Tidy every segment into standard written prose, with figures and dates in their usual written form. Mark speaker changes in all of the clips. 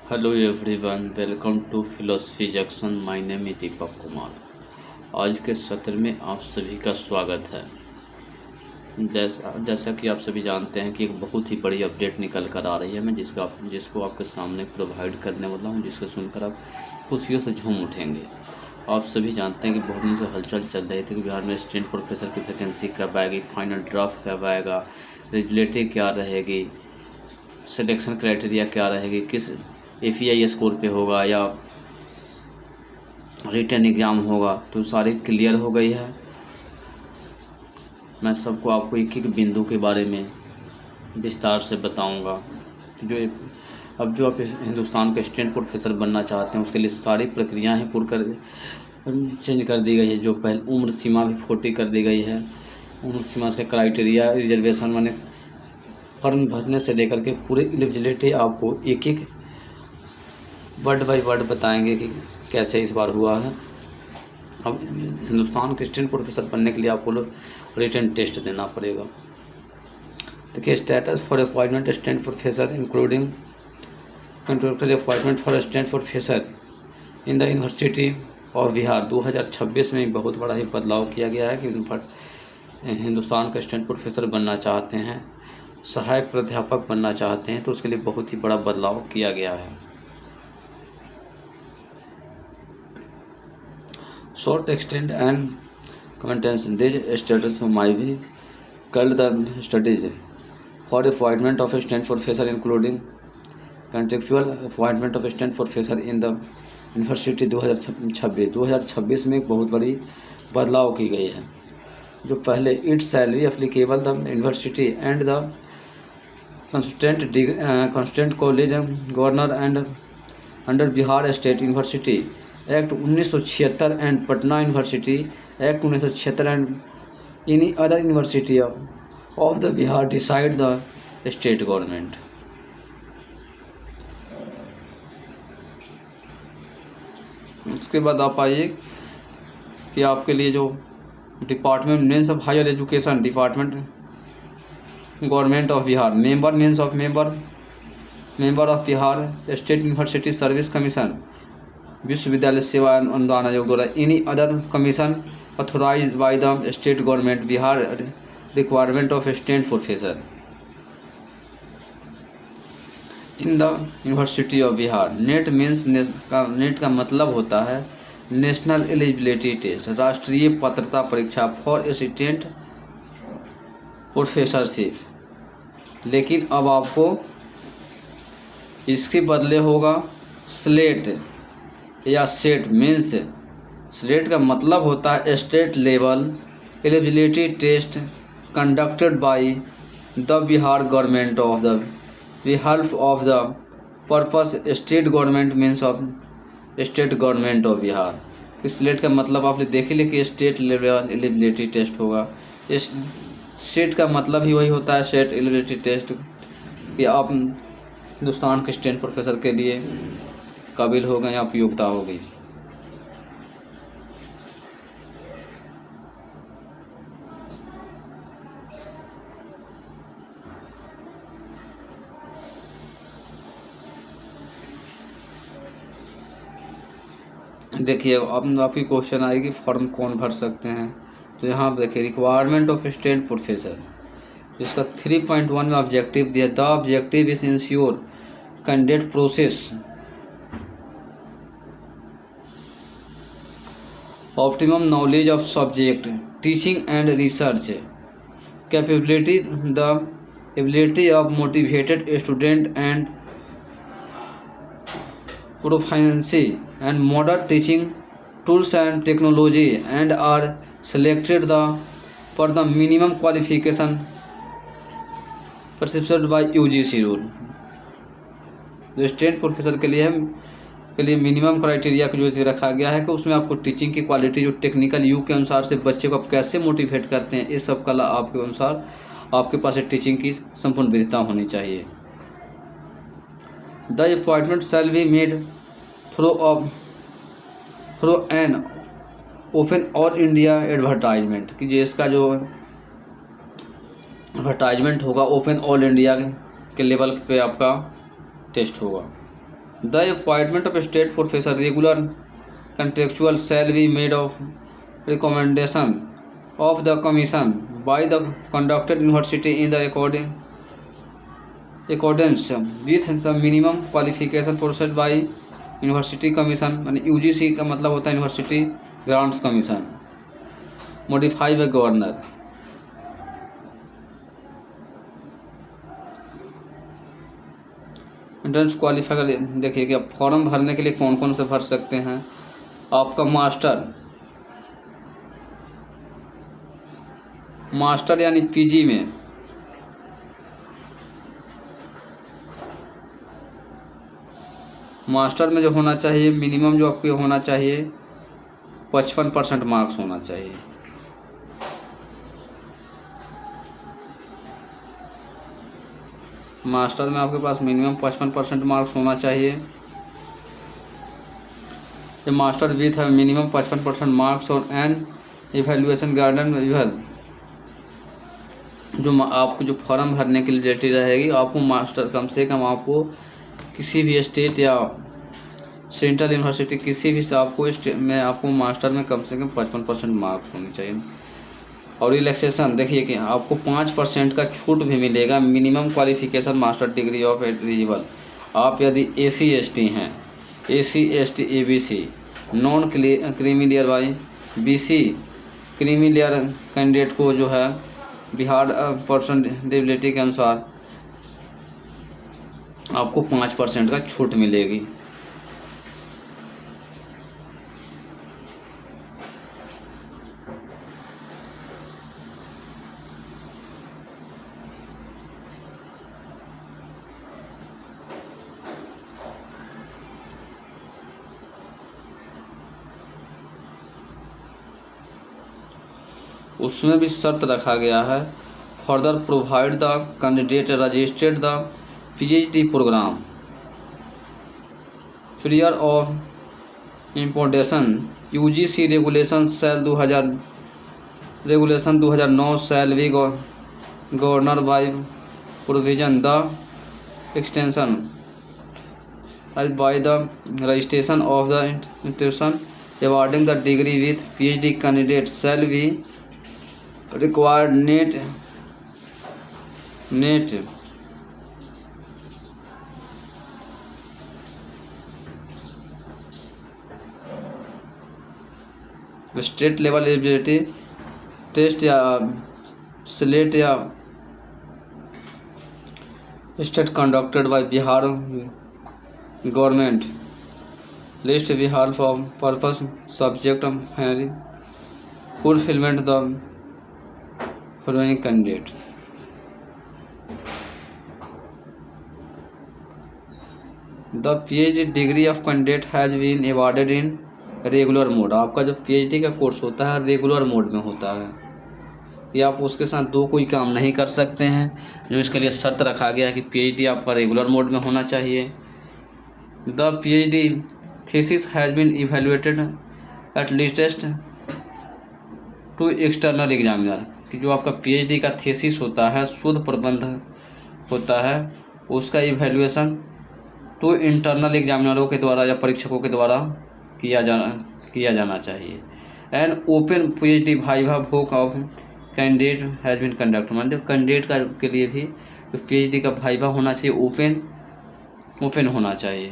Speaker 1: Hello everyone, welcome to philosophy junction. My name है दीपक कुमार। आज के सत्र में आप सभी का स्वागत है। जैसा कि आप सभी जानते हैं कि एक बहुत ही बड़ी अपडेट निकल कर आ रही है, मैं जिसको आपके सामने प्रोवाइड करने वाला हूं, जिसको सुनकर आप खुशियों से झूम उठेंगे। आप सभी जानते हैं कि बहुत दिन से हलचल चल रही थी कि बिहार में असिस्टेंट प्रोफेसर की वैकेंसी कब आएगी, फाइनल ड्राफ्ट कब आएगा, रिजल्ट क्या रहेगी, सिलेक्शन क्राइटेरिया क्या रहेगी, किस API स्कोर पे होगा या रिटन एग्ज़ाम होगा, तो सारी क्लियर हो गई है। मैं सबको आपको एक एक बिंदु के बारे में विस्तार से बताऊंगा। जो आप हिंदुस्तान के असिस्टेंट प्रोफेसर बनना चाहते हैं, उसके लिए सारी प्रक्रियाएं चेंज कर दी गई है। जो पहले उम्र सीमा भी 40 कर दी गई है। उम्र सीमा से क्राइटेरिया, रिजर्वेशन माने फॉर्म भरने से लेकर के पूरे एलिजिबिलिटी आपको एक एक वर्ड बाय वर्ड बताएंगे कि कैसे इस बार हुआ है। अब हिंदुस्तान के असिस्टेंट प्रोफेसर बनने के लिए आपको रिटन टेस्ट देना पड़ेगा। देखिए, status for appointment assistant professor including contractor appointment for assistant professor in the university of Bihar 2026 में बहुत बड़ा ही बदलाव किया गया है कि हिंदुस्तान का असिस्टेंट प्रोफेसर बनना चाहते हैं, सहायक प्राध्यापक बनना चाहते हैं, तो उसके लिए बहुत ही बड़ा बदलाव किया गया है। Short extent and contents. These status might be called the studies for appointment of assistant professor, including contractual appointment of assistant professor in the university 2026 में एक बहुत बड़ी बदलाव की गई है। जो पहले it salary applicable the university and the constant college governor and under Bihar state university act 1976 and Patna university act 1976 and any other university of the Bihar decide the state government. उसके बाद आप आइए कि आपके लिए जो department means of higher education, department government of Bihar, member of Bihar state university service commission, विश्वविद्यालय सेवा अनुदान आयोग द्वारा any other commission authorise by the state government Bihar requirement of assistant professor in the university of Bihar. Net का मतलब होता है national eligibility test, राष्ट्रीय पात्रता परीक्षा फॉर असिस्टेंट प्रोफेसरशिप। लेकिन अब आपको इसके बदले होगा स्लेट या सेट मीन्स। स्लेट का मतलब होता है state level eligibility test conducted by the Bihar government of the help of the purpose state government means of state government of Bihar. इस स्लेट का मतलब आपने देख लिया कि स्टेट लेवल एलिजिबिलिटी टेस्ट होगा। इस सेट का मतलब ही वही होता है, स्टेट एलिजिबिलिटी टेस्ट, कि आप हिंदुस्तान के असिस्टेंट प्रोफेसर के लिए काबिल हो गए या आप योग्यता हो गई। देखिए, अब आपकी क्वेश्चन आएगी फॉर्म कौन भर सकते हैं। तो यहाँ पर देखिए, रिक्वायरमेंट ऑफ असिस्टेंट प्रोफेसर, इसका 3.1 में ऑब्जेक्टिव दिया। The objective is ensure candidate process optimum knowledge of subject, teaching and research capability, the ability of motivated student and proficiency and modern teaching tools and technology, and are selected for the minimum qualification prescribed by UGC rule। जो state professor के लिए minimum criteria को जो रखा गया है कि उसमें आपको टीचिंग की क्वालिटी, जो टेक्निकल युग के अनुसार से बच्चे को आप कैसे मोटिवेट करते हैं, इस सब कला आपके अनुसार आपके पास टीचिंग की संपूर्ण विधिता होनी चाहिए। The appointment shall be made through an open all India advertisement, कि जो इसका जो एडवर्टाइजमेंट होगा ओपन ऑल इंडिया के लेवल पे आपका टेस्ट होगा। The appointment of a state professor regular contractual shall be made of recommendation of the commission by the conducted university in the accordance with the minimum qualification processed by university commission यानी UGC का मतलब होता है university grants commission modify by governor. Entrance qualify कर देखिए कि आप form भरने के लिए कौन कौन से भर सकते हैं। आपका मास्टर यानी पीजी में जो होना चाहिए मिनिमम जो आपके होना चाहिए 55% मार्क्स होना चाहिए। मास्टर में आपके पास मिनिमम 55% मार्क्स होना चाहिए। ये मास्टर विथ है मिनिमम 55% मार्क्स और एन इवेल्युएशन गाइडन जो आपको जो फॉर्म भरने के लिए डेटी रहेगी आपको मास्टर कम से कम आपको किसी भी स्टेट या सेंट्रल यूनिवर्सिटी किसी भी आपको मास्टर में कम से कम 55% मार्क्स होने चाहिए। और रिलैक्सेशन देखिए कि आपको 5% का छूट भी मिलेगा minimum qualification master degree of eligible. आप यदि AC ST हैं AC ST ABC non creamy layer by BC creamy layer candidate को जो है बिहार परसेंटेबिलिटी के अनुसार आपको 5% का छूट मिलेगी। उसमें भी शर्त रखा गया है further provide the candidate registered the PhD program फ्रीयर of importation UGC regulation 2009 shall be governor by provision the extension by the registration of the institution awarding the degree with PhD candidate shall be required net state level eligibility test या SLET या state conducted by Bihar government list Bihar for purpose subject fulfilment the following candidate the PhD degree of candidate has been awarded in regular mode। आपका जो PhD का course होता है regular mode में होता है या आप उसके साथ दो कोई काम नहीं कर सकते हैं जो इसके लिए शर्त रखा गया है कि PhD आपका रेगुलर मोड में होना चाहिए। The PhD thesis has been evaluated at least to external examiner कि जो आपका PhD का थीसिस होता है शोध प्रबंध होता है उसका इवैल्यूएशन तो इंटरनल एग्जामिनरों के द्वारा या परीक्षकों के द्वारा किया जाना चाहिए। And open PhD viva voce of candidate has been conduct मतलब कैंडिडेट का के लिए भी PhD का वाइवा होना चाहिए ओपन होना चाहिए।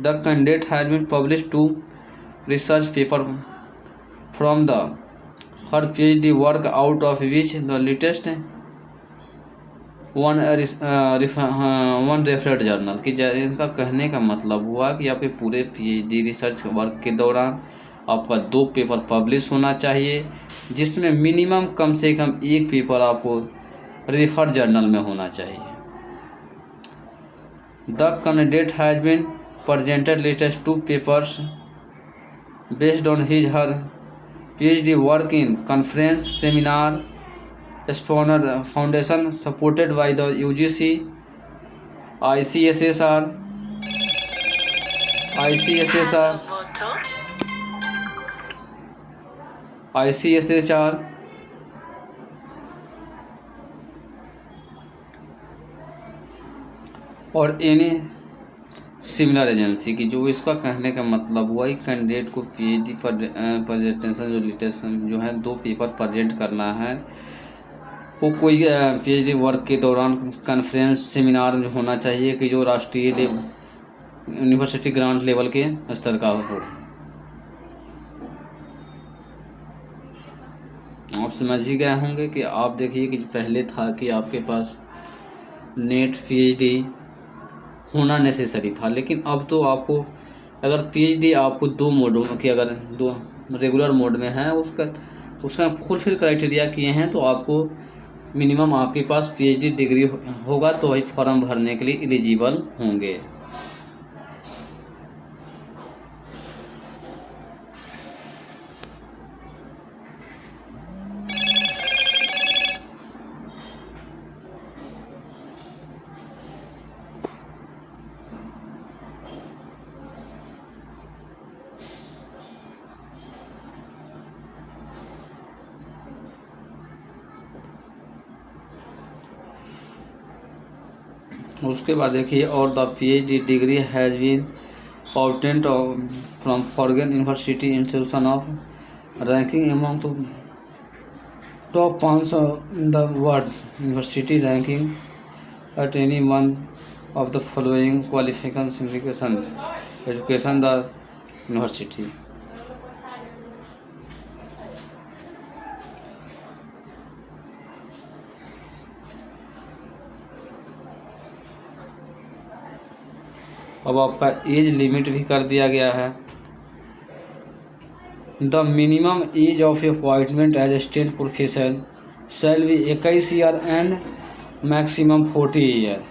Speaker 1: The candidate has been published to research paper from the her PhD work out of which the latest one refereed journal कि इनका कहने का मतलब हुआ कि आपके पूरे PhD रिसर्च वर्क के दौरान आपका 2 पेपर पब्लिश होना चाहिए जिसमें मिनिमम कम से कम 1 पेपर आपको रेफर्ड जर्नल में होना चाहिए। The candidate has been presented latest 2 papers based on his her PhD work in conference seminar Sponner Foundation supported by the UGC ICSSR और एनी सिमिलर एजेंसी की। जो इसका कहने का मतलब हुआ, एक कैंडिडेट को पीएचडी प्रेजेंटेशन जो है 2 पेपर प्रेजेंट करना है, वो कोई पीएचडी वर्क के दौरान कॉन्फ्रेंस सेमिनार होना चाहिए कि जो राष्ट्रीय यूनिवर्सिटी ग्रांट लेवल के स्तर का हो। आप समझ ही गए होंगे कि आप देखिए कि पहले था कि आपके पास नेट पीएचडी होना नेसेसरी था, लेकिन अब तो आपको अगर पीएचडी आपको 2 मोडों की, अगर 2 रेगुलर मोड में है, उसका फुलफिल क्राइटेरिया किए हैं, तो आपको मिनिमम आपके पास पीएचडी डिग्री होगा तो वही फॉर्म भरने के लिए एलिजिबल होंगे। उसके बाद देखिए, और the PhD degree has been obtained from foreign university institution of ranking among the top 500 in the world university ranking at any one of the following qualification education the university. अब आपका age limit भी कर दिया गया है। The minimum age of appointment as assistant professor shall be 21 year and maximum 40 year.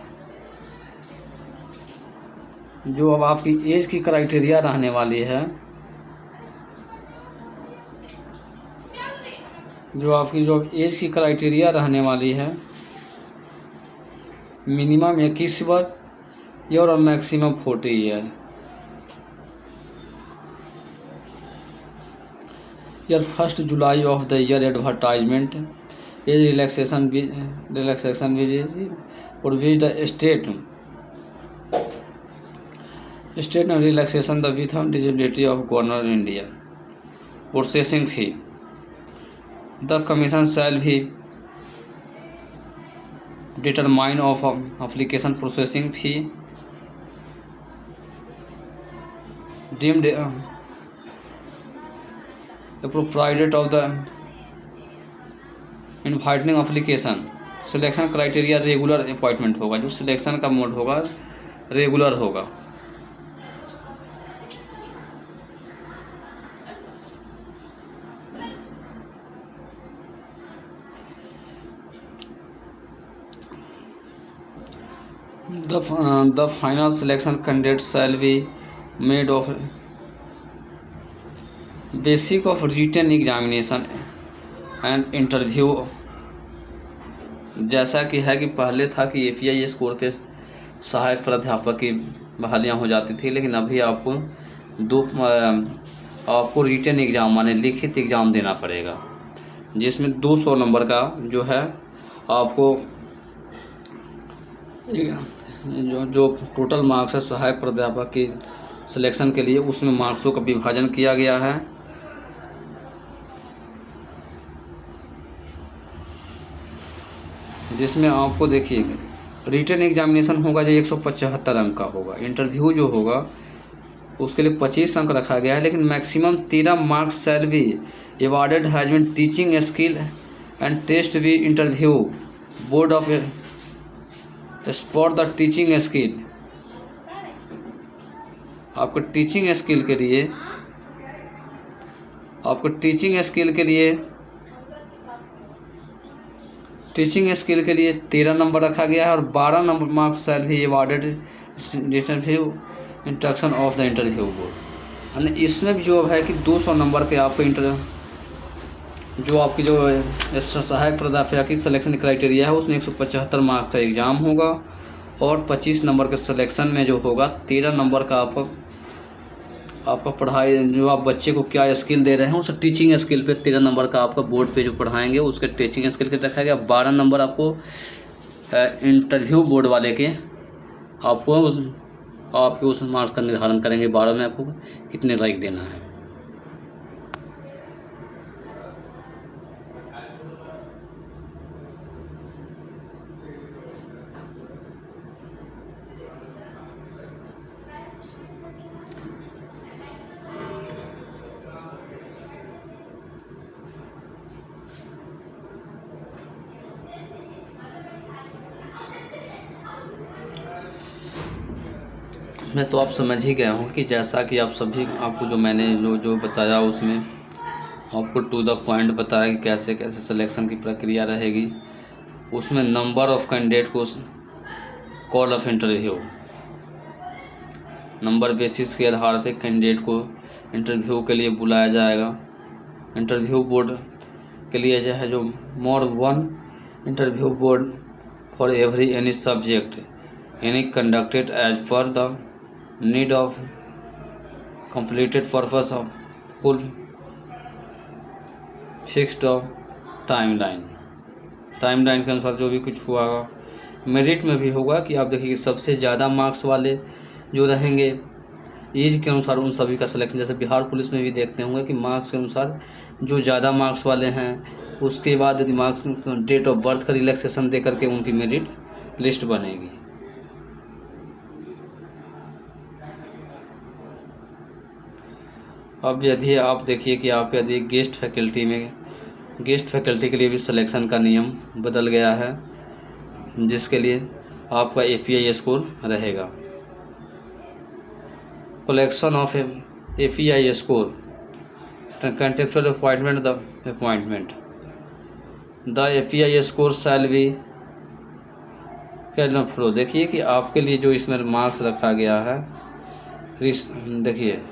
Speaker 1: जो अब आपकी एज की क्राइटेरिया रहने वाली है, जो एज की क्राइटेरिया रहने वाली है, मिनिमम 21 वर्ष और मैक्सिमम 40 ईयर। यार 1 July of the year advertisement as relaxation और which the state relaxation the with disability of governor India processing fee the commission shall भी determine of application processing fee deemed appropriate of the inviting application। Selection criteria regular appointment होगा, जो selection का mode होगा regular होगा। The final selection candidate shall be made of basic of written examination and interview। जैसा कि है कि पहले था कि API स्कोर पे सहायक प्राध्यापक की बहालियाँ हो जाती थी, लेकिन अभी आपको रिटन एग्ज़ाम माने लिखित एग्ज़ाम देना पड़ेगा, जिसमें 200 नंबर का जो है आपको जो टोटल मार्क्स है सहायक प्राध्यापक की सिलेक्शन के लिए, उसमें मार्क्सों का विभाजन किया गया है। जिसमें आपको देखिए रिटन एग्जामिनेशन होगा जो 175 अंक का होगा। इंटरव्यू जो होगा उसके लिए 25 अंक रखा गया है, लेकिन maximum 13 marks shall be awarded has been teaching skill and test be interview board of for the teaching skill. आपको टीचिंग स्किल के लिए 13 नंबर रखा गया है और 12 number marks shall be awarded interview instruction of the interview board. यानी इसमें भी जो है कि 200 नंबर के आपको जो आपकी जो सहायक प्राध्यापक की सिलेक्शन क्राइटेरिया है उसमें 175 मार्क्स का एग्ज़ाम होगा और 25 नंबर के सिलेक्शन में जो होगा 13 नंबर का आपका पढ़ाई जो आप बच्चे को क्या स्किल दे रहे हैं उस टीचिंग स्किल पे 13 नंबर का आपका बोर्ड पे जो पढ़ाएंगे उसके टीचिंग स्किल के रखा गया। 12 नंबर आपको इंटरव्यू बोर्ड वाले के आपके उस मार्क्स का निर्धारण करेंगे 12 में आपको कितने लाइक देना है। मैं तो आप समझ ही गया हूँ कि जैसा कि आप सभी आपको जो मैंने जो बताया उसमें आपको टू द पॉइंट बताया कि कैसे कैसे सिलेक्शन की प्रक्रिया रहेगी। उसमें नंबर ऑफ़ कैंडिडेट को call of interview, number basis के आधार पर कैंडिडेट को इंटरव्यू के लिए बुलाया जाएगा। इंटरव्यू बोर्ड के लिए जो है जो more one interview board for every any subject any conducted as per the need of completed purpose of full fixed timeline के अनुसार जो भी कुछ हुआ मेरिट में भी होगा कि आप देखिए कि सबसे ज़्यादा मार्क्स वाले जो रहेंगे एज के अनुसार उन सभी का सिलेक्शन, जैसे बिहार पुलिस में भी देखते होंगे कि मार्क्स के अनुसार जो ज़्यादा मार्क्स वाले हैं उसके बाद यदि मार्क्स डेट ऑफ बर्थ का रिलैक्सेशन दे करके उनकी मेरिट लिस्ट बनेगी। अब यदि आप देखिए कि आप यदि गेस्ट फैकल्टी के लिए भी सिलेक्शन का नियम बदल गया है, जिसके लिए आपका API स्कोर रहेगा। Collection of API score contextual appointment the API score shall be Callum flow. देखिए कि आपके लिए जो इसमें मार्क्स रखा गया है, देखिए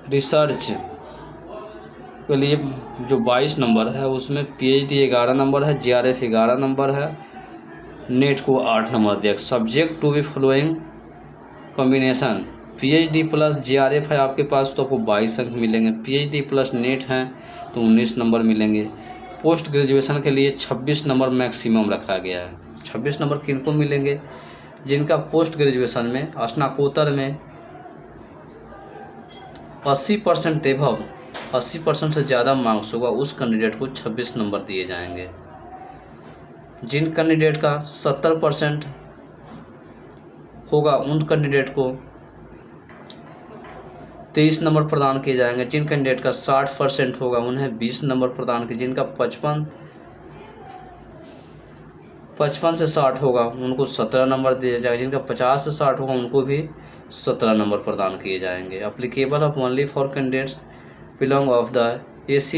Speaker 1: रिसर्च के लिए जो 22 नंबर है उसमें PhD 11 नंबर है, GRF 11 नंबर है, नेट को 8 नंबर दिया। Subject to be following combination PhD plus GRF है आपके पास तो आपको 22 अंक मिलेंगे, PhD प्लस नेट हैं तो 19 नंबर मिलेंगे। पोस्ट ग्रेजुएशन के लिए 26 नंबर मैक्सिमम रखा गया है। 26 नंबर किनको मिलेंगे? जिनका पोस्ट ग्रेजुएशन में स्नातकोत्तर में 80% एबव 80% से ज़्यादा मार्क्स होगा उस कैंडिडेट को 26 नंबर दिए जाएंगे। जिन कैंडिडेट का 70% होगा उन कैंडिडेट को 23 नंबर प्रदान किए जाएंगे। जिन कैंडिडेट का 60% होगा उन्हें 20 नंबर प्रदान किए। जिनका 55 से 60 होगा उनको 17 नंबर दिए जाएंगे। जिनका 50 से 60 होगा उनको भी 17 नंबर प्रदान किए जाएंगे। Applicable of only for candidates belong of the AC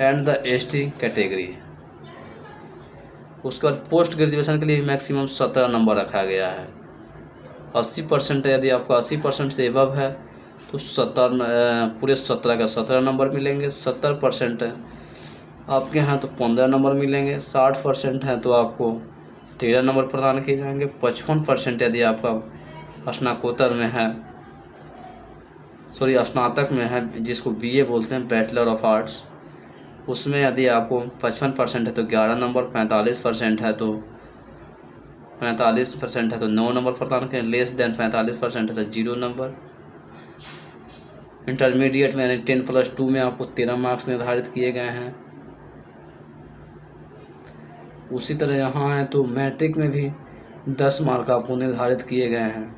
Speaker 1: and the ST category. उसके बाद पोस्ट ग्रेजुएशन के लिए मैक्सिमम 17 नंबर रखा गया है। 80% यदि आपका 80% से एबव है तो 17 पूरे 17 का 17 नंबर मिलेंगे। 70% आपके यहाँ तो 15 नंबर मिलेंगे। 60% है तो आपको 13 नंबर प्रदान किए जाएंगे। 55% यदि आपका स्नातकोत्तर में है स्नातक में है, जिसको BA बोलते हैं, बैचलर ऑफ आर्ट्स, उसमें यदि आपको 55% है तो 11 नंबर, 45% है तो 9 नंबर प्रदान करें। लेस देन 45% है तो 0 नंबर। इंटरमीडिएट में यानी 10+2 में आपको 13 मार्क्स निर्धारित किए गए हैं। उसी तरह यहाँ है तो मैट्रिक में भी 10 मार्क आपको निर्धारित किए गए हैं।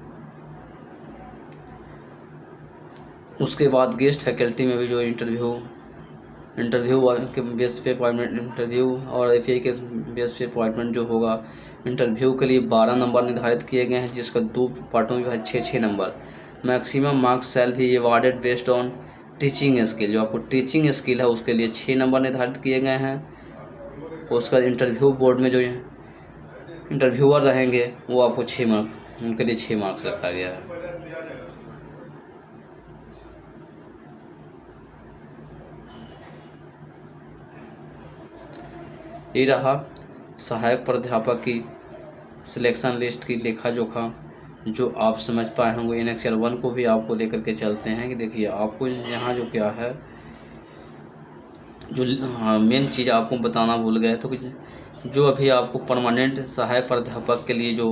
Speaker 1: उसके बाद गेस्ट फैकल्टी में भी जो इंटरव्यू के बेस पे अपॉइंटमेंट इंटरव्यू और API के बेस पे अपॉइंटमेंट जो होगा, इंटरव्यू के लिए 12 नंबर निर्धारित किए गए हैं, जिसका 2 पार्टों में है 6 number. Maximum marks shall be awarded based on teaching skill. जो आपको टीचिंग स्किल है उसके लिए 6 नंबर निर्धारित किए गए हैं। उसका इंटरव्यू बोर्ड में जो इंटरव्यूअर रहेंगे वो आपको 6 मार्क्स, उनके लिए 6 मार्क्स रखा गया है। ये रहा सहायक प्राध्यापक की सिलेक्शन लिस्ट की लेखा जोखा जो आप समझ पाए होंगे। एनेक्चर 1 को भी आपको लेकर के चलते हैं कि देखिए आपको यहाँ जो क्या है जो मेन चीज़ आपको बताना भूल गए तो जो अभी आपको परमानेंट सहायक प्राध्यापक के लिए जो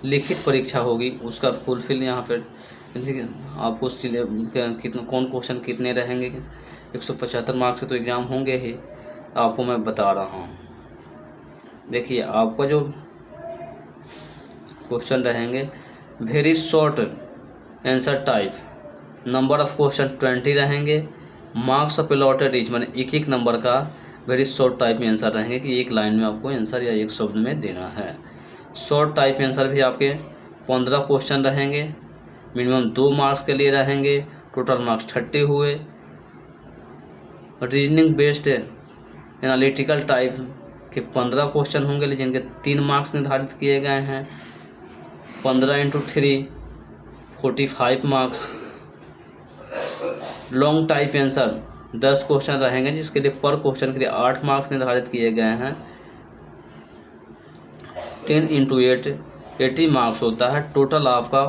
Speaker 1: लिखित परीक्षा होगी उसका फुलफिल यहाँ पर आपको कितना कौन क्वेश्चन कितने रहेंगे, 175 मार्क्स के तो एग्ज़ाम होंगे ही, आपको मैं बता रहा हूँ। देखिए आपका जो क्वेश्चन रहेंगे very short answer type, number of question 20 रहेंगे, मार्क्स ऑफ अलॉटेड ईच माने एक नंबर का वेरी शॉर्ट टाइप में आंसर रहेंगे कि एक लाइन में आपको आंसर या एक शब्द में देना है। शॉर्ट टाइप आंसर भी आपके 15 क्वेश्चन रहेंगे, मिनिमम 2 मार्क्स के लिए रहेंगे, टोटल मार्क्स 30 हुए। रीजनिंग बेस्ड एनालिटिकल टाइप के 15 क्वेश्चन होंगे जिनके 3 मार्क्स निर्धारित किए गए हैं, 15 × 3 45 marks. Long type answer 10 question रहेंगे जिसके लिए पर क्वेश्चन के लिए 8 मार्क्स निर्धारित किए गए हैं, 10 × 8 80 मार्क्स होता है, टोटल आपका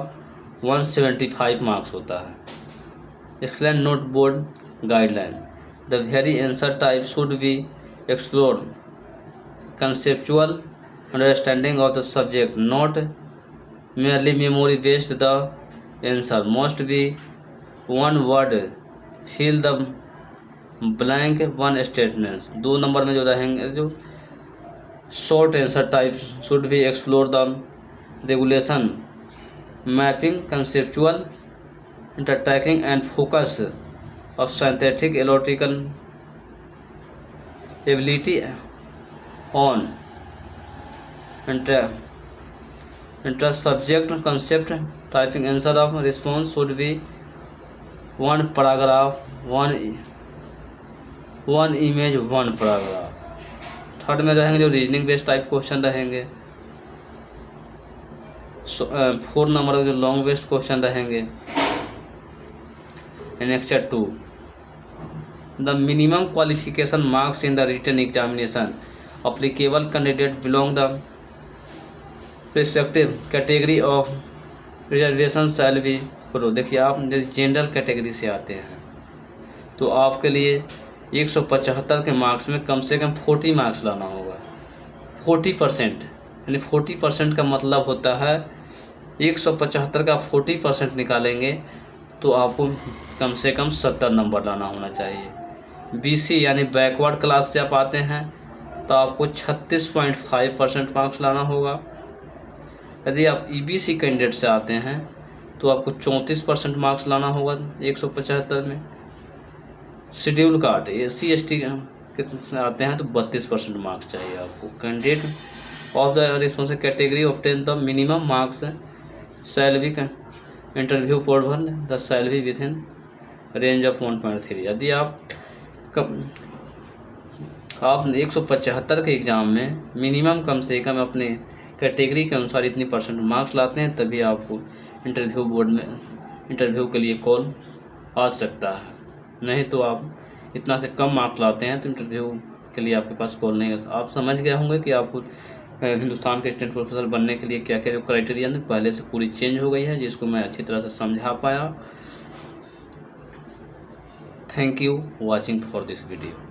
Speaker 1: 175 मार्क्स होता है। Explain note board guideline, the very answer type should be explore conceptual understanding of the subject, not merely memory based. The answer must be one word, fill the blank, one statements। 2 number में जो रहेंगे जो short answer type should be explore the regulation, mapping, conceptual undertaking and focus of synthetic analytical ability on interest subject concept। typing answer of response should be one paragraph, one image, one paragraph। Third में रहेंगे जो reasoning based type question रहेंगे, 4 number जो long based question रहेंगे। Next 2 the minimum qualification marks in the written examination applicable candidate belong the respective category of reservation shall be follow। देखिए आप general category से आते हैं तो आपके लिए 175 के मार्क्स में कम से कम 40 मार्क्स लाना होगा, 40%, यानी 40% का मतलब होता है 175 का 40% निकालेंगे तो आपको कम से कम 70 नंबर लाना होना चाहिए। BC यानी बैकवर्ड क्लास से आप आते हैं तो आपको 36.5% मार्क्स लाना होगा। यदि आप EBC कैंडिडेट से आते हैं तो आपको 34% मार्क्स लाना होगा 175 में। शेड्यूल कास्ट SC ST से आते हैं तो 32% मार्क्स चाहिए आपको। Candidate of the responsive category obtain the minimum marks shall B interview for the salary with in range of 1.3। यदि आप 175 के एग्ज़ाम में मिनिमम कम से कम अपने कैटेगरी के अनुसार इतनी % मार्क्स लाते हैं तभी आपको इंटरव्यू बोर्ड में इंटरव्यू के लिए कॉल आ सकता है, नहीं तो आप इतना से कम मार्क्स लाते हैं तो इंटरव्यू के लिए आपके पास कॉल नहीं है। आप समझ गए होंगे कि आपको हिंदुस्तान के असिस्टेंट प्रोफेसर बनने के लिए क्या क्या जो क्राइटेरिया है पहले से पूरी चेंज हो गई है, जिसको मैं अच्छी तरह से समझा पाया। Thank you watching for this video.